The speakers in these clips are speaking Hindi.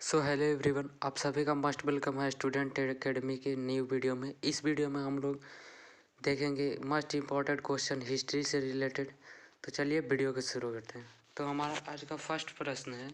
सो हेलो एवरीवन, आप सभी का मस्ट वेलकम है स्टूडेंट एकेडमी के न्यू वीडियो में। इस वीडियो में हम लोग देखेंगे मस्ट इम्पॉर्टेंट क्वेश्चन हिस्ट्री से रिलेटेड। तो चलिए वीडियो को शुरू करते हैं। तो हमारा आज का फर्स्ट प्रश्न है,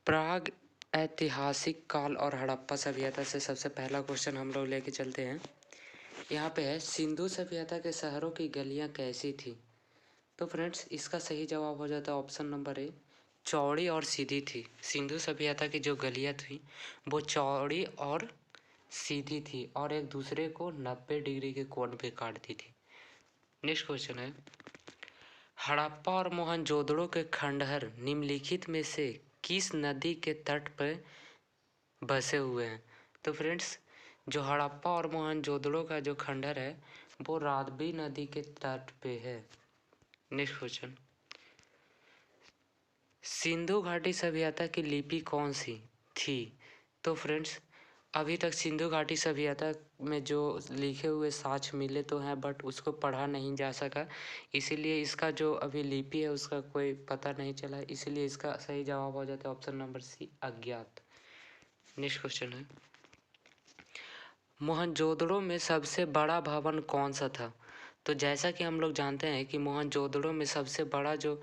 प्राग ऐतिहासिक काल और हड़प्पा सभ्यता से सबसे पहला क्वेश्चन हम लोग लेके चलते हैं। यहाँ पे है, सिंधु सभ्यता के शहरों की गलियाँ कैसी थी? तो फ्रेंड्स, इसका सही जवाब हो जाता है ऑप्शन नंबर ए, चौड़ी और सीधी थी। सिंधु सभ्यता की जो गलियां थी वो चौड़ी और सीधी थी और एक दूसरे को 90 डिग्री के कोण पे काटती थी। नेक्स्ट क्वेश्चन है, हड़प्पा और मोहनजोदड़ो के खंडहर निम्नलिखित में से किस नदी के तट पर बसे हुए हैं? तो फ्रेंड्स, जो हड़प्पा और मोहनजोदड़ो का जो खंडहर है वो रावी नदी के तट पे है। नेक्स्ट क्वेश्चन, सिंधु घाटी सभ्यता की लिपि कौन सी थी? तो फ्रेंड्स, अभी तक सिंधु घाटी सभ्यता में जो लिखे हुए साक्ष्य मिले तो हैं, बट उसको पढ़ा नहीं जा सका, इसीलिए इसका जो अभी लिपि है उसका कोई पता नहीं चला, इसीलिए इसका सही जवाब हो जाता है ऑप्शन नंबर सी, अज्ञात। नेक्स्ट क्वेश्चन है, मोहनजोदड़ो में सबसे बड़ा भवन कौन सा था? तो जैसा कि हम लोग जानते हैं कि मोहनजोदड़ो में सबसे बड़ा जो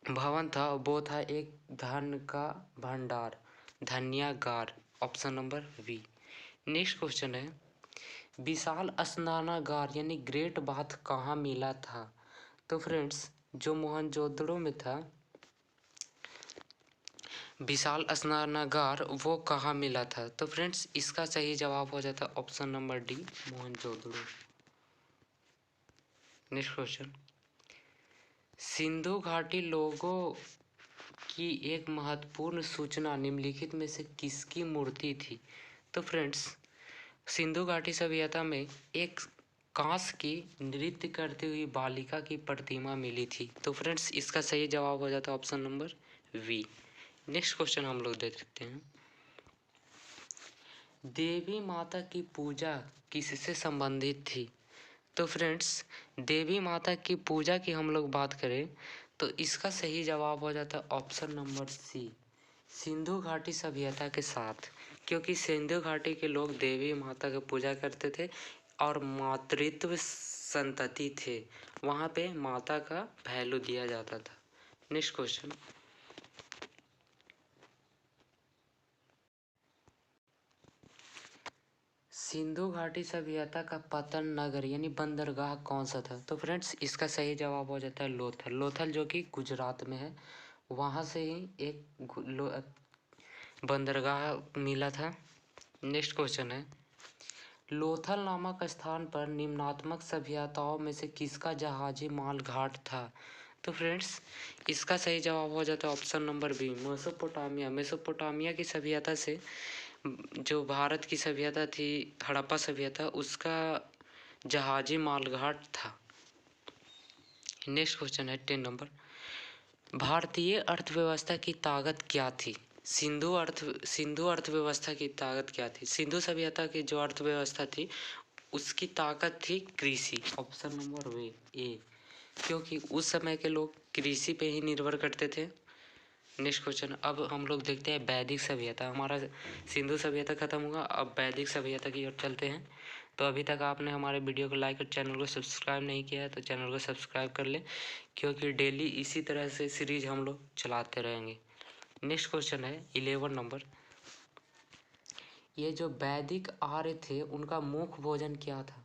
भवन था वो था एक धन का भंडार, धन्यागार, option number B. Next question है, विशाल स्नानागार यानी ग्रेट बाथ कहाँ मिला था? तो फ्रेंड्स, जो मोहनजोदड़ो में था विशाल स्नानागार वो कहाँ मिला था? तो फ्रेंड्स, इसका सही जवाब हो जाता है option number D, Mohenjodaro. Next question, Sindhu घाटी लोगों की एक महत्वपूर्ण सूचना निम्नलिखित में से किसकी मूर्ति थी? तो फ्रेंड्स, सिंधु घाटी सभ्यता में एक कांस की नृत्य करती हुई बालिका की प्रतिमा मिली थी। तो फ्रेंड्स, इसका सही जवाब हो जाता है option number B. Next question हम लोग देख सकते हैं, देवी माता की पूजा किससे संबंधित थी? तो फ्रेंड्स, देवी माता की पूजा की हम लोग बात करें तो इसका सही जवाब हो जाता है ऑप्शन नंबर सी, सिंधु घाटी सभ्यता के साथ, क्योंकि सिंधु घाटी के लोग देवी माता की पूजा करते थे और मातृत्व संतति थे, वहाँ पे माता का वैल्यू दिया जाता था। नेक्स्ट क्वेश्चन, सिंधु घाटी सभ्यता का पतन नगर यानी बंदरगाह कौन सा था? तो फ्रेंड्स, इसका सही जवाब हो जाता है लोथल। लोथल जो कि गुजरात में है, वहाँ से ही एक बंदरगाह मिला था। नेक्स्ट क्वेश्चन है, लोथल नामक स्थान पर निम्नात्मक सभ्यताओं में से किसका जहाजी माल घाट था? तो फ्रेंड्स, इसका सही जवाब हो जाता है option number B, Mesopotamia. Mesopotamia की सभ्यता से जो भारत की सभ्यता थी हड़प्पा सभ्यता, उसका जहाजी मालघाट था। नेक्स्ट क्वेश्चन है 10 नंबर, भारतीय अर्थव्यवस्था की ताकत क्या थी? सिंधु अर्थव्यवस्था की ताकत क्या थी? सिंधु सभ्यता की जो अर्थव्यवस्था थी उसकी ताकत थी कृषि, ऑप्शन नंबर ए, क्योंकि उस समय के लोग कृषि पे ही निर्भर करते थे। नेक्स्ट क्वेश्चन, अब हम लोग देखते हैं वैदिक सभ्यता। हमारा सिंधु सभ्यता खत्म हुआ, अब वैदिक सभ्यता की ओर चलते हैं। तो अभी तक आपने हमारे वीडियो को लाइक और चैनल को सब्सक्राइब नहीं किया है तो चैनल को सब्सक्राइब कर ले, क्योंकि डेली इसी तरह से सीरीज हम लोग चलाते रहेंगे। नेक्स्ट क्वेश्चन है 11 नंबर, ये जो वैदिक आर्य थे उनका मुख्य भोजन क्या था?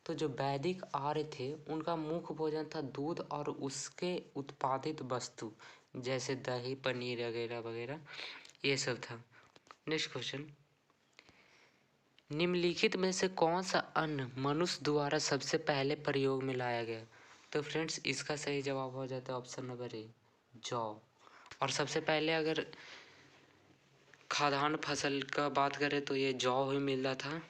तो जो वैदिक आर्य थे उनका मुख्य भोजन था दूध और उसके उत्पादित वस्तु, जैसे दही, पनीर वगैरह वगैरह, ये सब था। नेक्स्ट क्वेश्चन, निम्नलिखित में से कौन सा अन्न मनुष्य द्वारा सबसे पहले प्रयोग में लाया गया? तो फ्रेंड्स, इसका सही जवाब हो जाता है ऑप्शन नंबर ए, जौ। और सबसे पहले अगर खाद्यान्न फसल का बात करें तो ये जौ ही मिला था।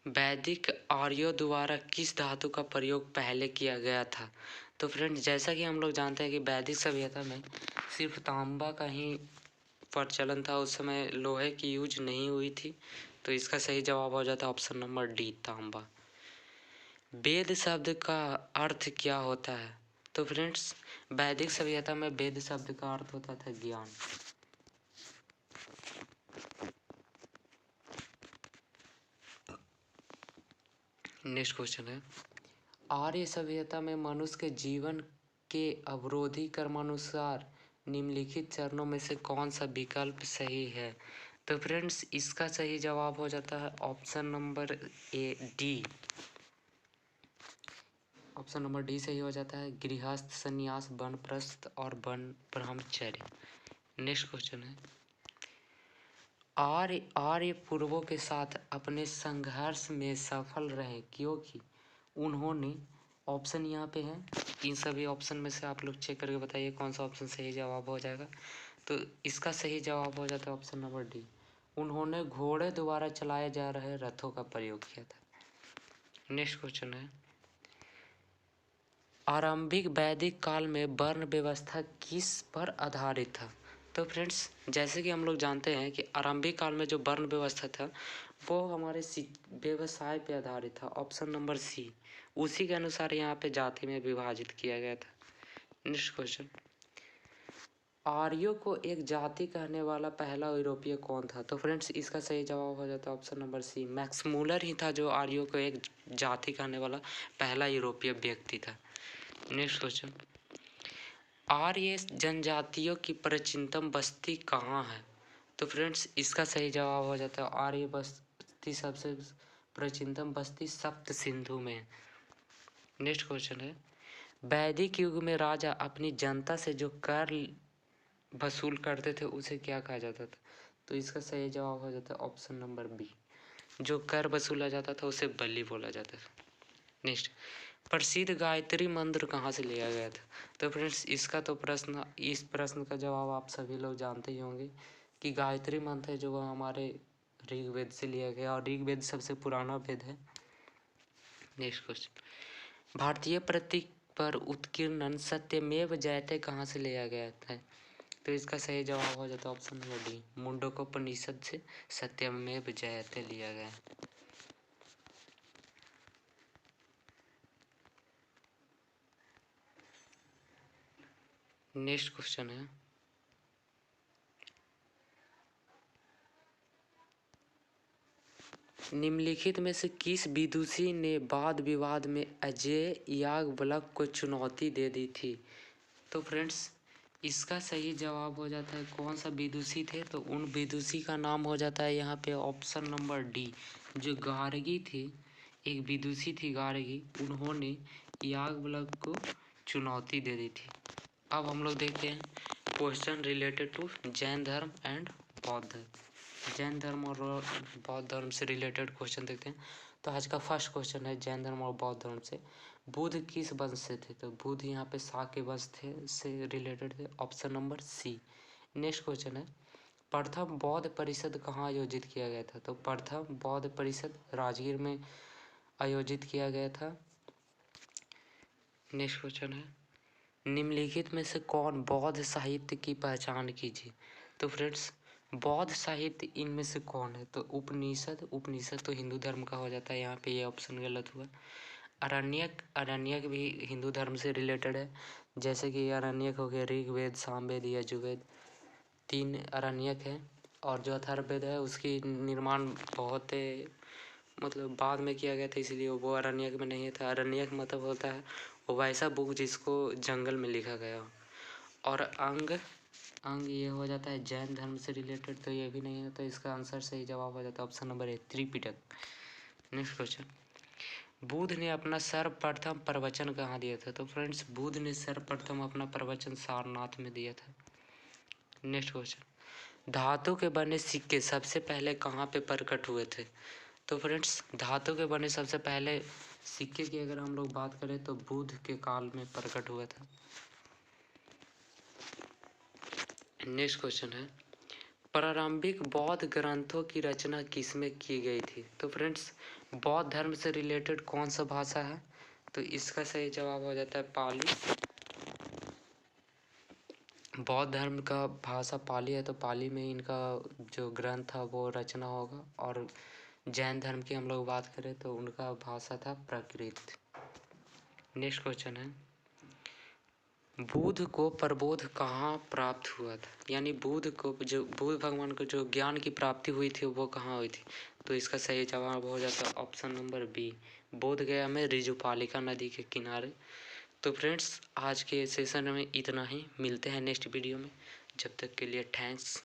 वैदिक आर्यों द्वारा किस धातु का प्रयोग पहले किया गया था? तो फ्रेंड्स, जैसा कि हम लोग जानते हैं कि वैदिक सभ्यता में सिर्फ तांबा का ही प्रचलन था, उस समय लोहे की यूज नहीं हुई थी, तो इसका सही जवाब हो जाता है ऑप्शन नंबर डी, तांबा। वेद शब्द का अर्थ क्या होता है? तो फ्रेंड्स, वैदिक सभ्यता में वेद शब्द का अर्थ होता था ज्ञान। नेक्स्ट क्वेश्चन है, आर्य सभ्यता में मनुष्य के जीवन के अवरोधी कर्मानुसार निम्नलिखित चरणों में से कौन सा विकल्प सही है? तो फ्रेंड्स, इसका सही जवाब हो जाता है option number A D. Option number D सही हो जाता है, गृहस्थ, संन्यास, वानप्रस्थ और वन ब्रह्मचर्य। नेक्स्ट क्वेश्चन है, आर्य पूर्वों के साथ अपने संघर्ष में सफल रहे क्योंकि उन्होंने, ऑप्शन यहाँ पे हैं, इन सभी ऑप्शन में से आप लोग चेक करके बताइए कौन सा ऑप्शन सही जवाब हो जाएगा। तो इसका सही जवाब हो जाता है ऑप्शन नंबर डी, उन्होंने घोड़े द्वारा चलाए जा रहे रथों का प्रयोग किया था। नेक्स्ट क्वेश्चन है, आरंभिक वैदिक काल में वर्ण व्यवस्था किस पर आधारित था? तो फ्रेंड्स, जैसे कि हम लोग जानते हैं कि आरंभिक काल में जो वर्ण व्यवस्था था वो हमारे व्यवसाय पे आधारित था, ऑप्शन नंबर सी। उसी के अनुसार यहाँ पे जाति में विभाजित किया गया था। नेक्स्ट क्वेश्चन, आर्यों को एक जाति कहने वाला पहला यूरोपीय कौन था? तो फ्रेंड्स, इसका सही जवाब हो जाता है option number C, Max Müller ही था जो आर्यों को एक जाति कहने वाला पहला यूरोपीय व्यक्ति था। नेक्स्ट क्वेश्चन, आर्य जनजातियों की प्राचीनतम बस्ती कहाँ है? तो फ्रेंड्स, इसका सही जवाब हो जाता है आर्य बस्ती सबसे प्राचीनतम बस्ती सप्त सिंधु में। नेक्स्ट क्वेश्चन है, वैदिक युग में राजा अपनी जनता से जो कर वसूल करते थे उसे क्या कहा जाता था? तो इसका सही जवाब हो जाता है ऑप्शन नंबर बी, जो कर वसूला जाता था उसे बलि बोला जाता था। नेक्स्ट, प्रसिद्ध गायत्री मंत्र कहाँ से लिया गया था? तो फ्रेंड्स, इस प्रश्न का जवाब आप सभी लोग जानते ही होंगे कि गायत्री मंत्र है जो वो हमारे ऋग्वेद से लिया गया, और ऋग्वेद सबसे पुराना वेद है। नेक्स्ट क्वेश्चन, भारतीय प्रतीक पर उत्कीर्णन सत्यमेव जयते कहाँ से लिया गया था? तो इसका सही जवाब हो जाता है ऑप्शन नंबर डी, मुंडकोपनिषद से सत्यमेव जयते लिया गया। नेक्स्ट क्वेश्चन है, निम्नलिखित में से किस विदुषी ने वाद विवाद में अजेय याज्ञवल्क्य को चुनौती दे दी थी? तो फ्रेंड्स, इसका सही जवाब हो जाता है कौन सा विदुषी थे? तो उन विदुषी का नाम हो जाता है यहाँ पे ऑप्शन नंबर डी, जो गार्गी थे, एक विदुषी थी गार्गी, उन्होंने याज्ञवल्क्य को चुनौती दे दी थी। अब हम लोग देखते हैं क्वेश्चन रिलेटेड टू जैन धर्म एंड बौद्ध धर्म। जैन धर्म और बौद्ध धर्म से रिलेटेड क्वेश्चन देखते हैं। तो आज का फर्स्ट क्वेश्चन है जैन धर्म और बौद्ध धर्म से, बुद्ध किस वंश से थे? तो बुद्ध यहाँ पे शाक्य वंश थे से रिलेटेड थे, option number C. Next question है, प्रथम बौद्ध परिषद कहाँ आयोजित किया गया था? तो प्रथम बौद्ध परिषद राजगीर में आयोजित किया गया था। नेक्स्ट क्वेश्चन है, निम्नलिखित में से कौन बौद्ध साहित्य की पहचान कीजिए? तो फ्रेंड्स, बौद्ध साहित्य इनमें से कौन है? तो उपनिषद तो हिंदू धर्म का हो जाता है, यहाँ पे ये ऑप्शन गलत हुआ। अरण्यक भी हिंदू धर्म से रिलेटेड है, जैसे कि अरण्यक हो गया ऋग्वेद, सामवेद, यजुर्वेद, 3 अरण्यक है। और जो अथर्ववेद है उसकी निर्माण बहुत मतलब बाद में किया गया था, इसलिए वो अरण्यक में नहीं था। अरण्यक मतलब होता है वो वैसा बुक जिसको जंगल में लिखा गया हो। और अंग ये हो जाता है जैन धर्म से रिलेटेड, तो ये भी नहीं है, तो इसका आंसर सही जवाब हो जाता है option number A, Tripitaka. Next question, Buddha ने अपना सर्वप्रथम प्रवचन कहाँ दिया था? तो फ्रेंड्स, बुद्ध ने सर्वप्रथम अपना प्रवचन सारनाथ में दिया था। नेक्स्ट क्वेश्चन, धातु के बने सिक्के सबसे पहले कहाँ पे प्रकट हुए थे? तो फ्रेंड्स, धातु के बने सबसे पहले सिक्के की अगर हम लोग बात करें तो बुद्ध के काल में प्रकट हुआ था। नेक्स्ट क्वेश्चन है, प्रारंभिक बौद्ध ग्रंथों की रचना किसमें की गई थी? तो फ्रेंड्स, बौद्ध धर्म से रिलेटेड कौन सा भाषा है? तो इसका सही जवाब हो जाता है पाली। बौद्ध धर्म का भाषा पाली है, तो पाली में इनका जो ग्रंथ था वो रचना होगा। और जैन धर्म की हम लोग बात करें तो उनका भाषा था प्राकृत। नेक्स्ट क्वेश्चन है, बुद्ध को प्रबोध कहाँ प्राप्त हुआ था? यानी बुद्ध भगवान को जो ज्ञान की प्राप्ति हुई थी वो कहाँ हुई थी? तो इसका सही जवाब हो जाता है ऑप्शन नंबर बी, बोध गया में ऋजुपालिका नदी के किनारे। तो फ्रेंड्स आज के सेशन में इतना ही, मिलते हैं नेक्स्ट वीडियो में, जब तक के लिए थैंक्स।